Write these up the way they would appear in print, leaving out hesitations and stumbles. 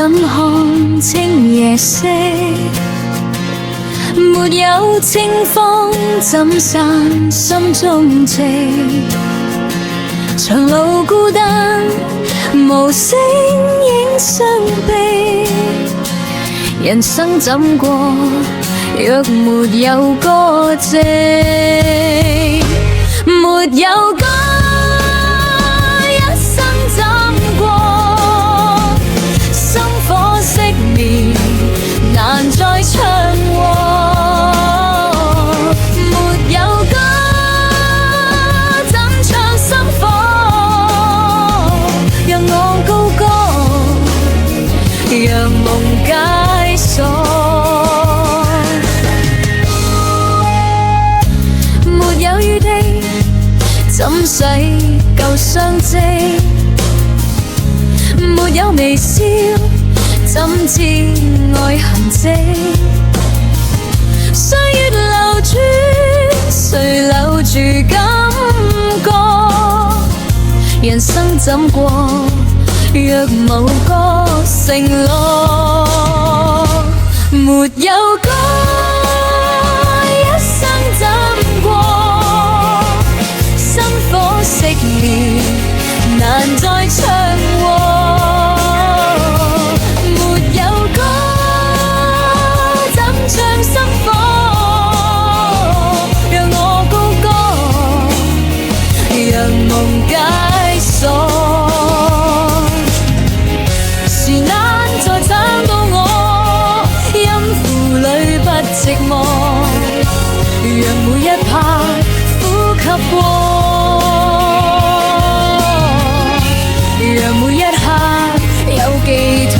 怎看清夜色？沒有清風，怎散心中寂？長路孤單，無聲影相逼。人生怎過，若沒有歌跡，沒有歌，一生怎過？心火熄滅，難再唱和。沒有歌，怎唱心火？讓我高歌，讓夢解鎖。沒有餘地，怎洗舊相跡？沒有微笑，怎知愛痕跡？歲月流轉，誰留住感覺？人生怎過，若無個承諾？沒有歌，一生怎過？心火熄滅，難再唱和。夢解鎖，時間再找到我，音符裏不寂寞，讓每一拍呼吸過，讓每一刻有寄託。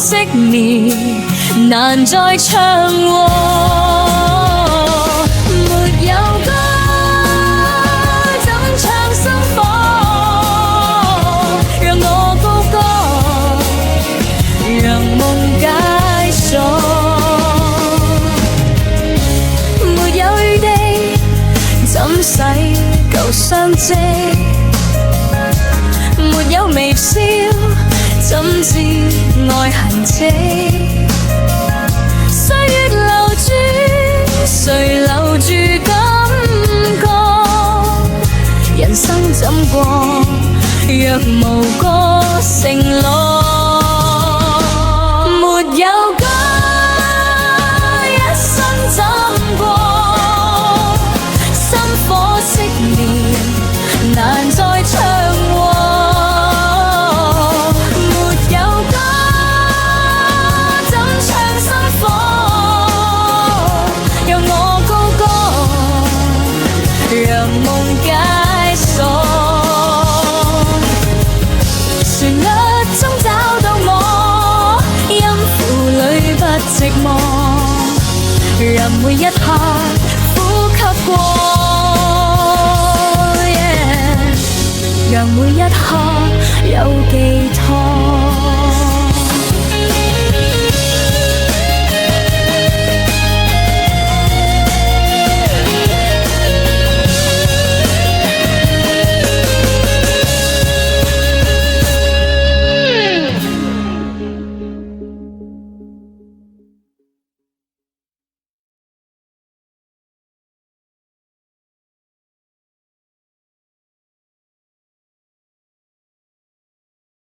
熄滅，難再唱和。沒有歌，怎唱心火？讓我高歌，讓夢解鎖。沒有餘地，怎洗舊相跡？沒有微笑，怎知愛痕跡？歲月流轉，誰留住感覺？人生怎過，若無個承諾？沒有歌，一生怎過？心火熄滅，難再唱和。寂寞，讓每一刻呼吸過，讓每一刻有寄託。